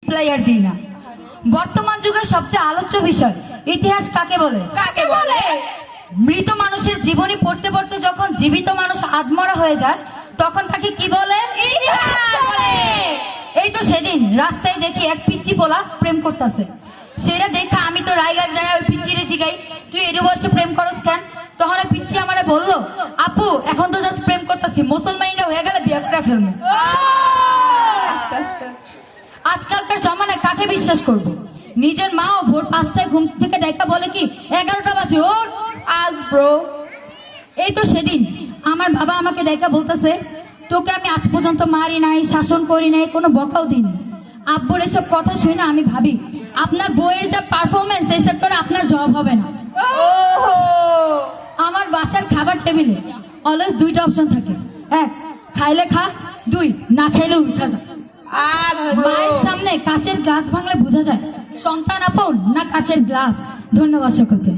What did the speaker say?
Player দিই না। বর্তমান যুগের সবচেয়ে আলোচ্য বিষয় ইতিহাস কাকে বলে? কাকে বলে? মৃত মানুষের জীবনী পড়তে পড়তে যখন জীবিত মানুষ আধমরা হয়ে যায় তখন তাকে কি বলে? ইতিহাস বলে। এই তো সেদিন রাস্তায় দেখি এক পিচ্চি পোলা প্রেম করতেছে। সেটা দেখা আমি তো রায়গা যাই ওই পিচ্চিরে জিগাই, তুই এর বয়সে প্রেম করস কেন? তখন ওই পিচ্চি আমারে বললো, আপু এখন তো জাস্ট প্রেম করতেছি, মুসলমানিটা হয়ে গেলে বিয়ে করে ফেলবো। আস্তে আস্তে। আজকালকার জমানায় কাকে বিশ্বাস করব? নিজের মাও ভোর 5টায় ঘুম থেকে দেখা বলে কি 11টা বাজে ওর। আজ ব্রো। এই তো সেদিন আমার বাবা আমাকে দেখা বলতেছে, তোকে আমি আজ পর্যন্ত মারি নাই, শাসন করি নাই, কোনো বকাও দিইনি। আব্বুর এসব কথা শুনে আমি ভাবি আপনার বইয়ের যা পারফরমেন্স এই সেক্টরে আপনার জব হবে না। ওহো। আমার বাসার খাবার টেবিলে অলওয়েজ দুইটা অপশন থাকে, এক খাইলে খা, দুই না খাইলে উঠা যা। আজ ব্রো। মায়ের সামনে কাচের গ্লাস ভাঙলে বোঝা যায় সন্তান আপন না কাচের গ্লাস। ধন্যবাদ সকলকে।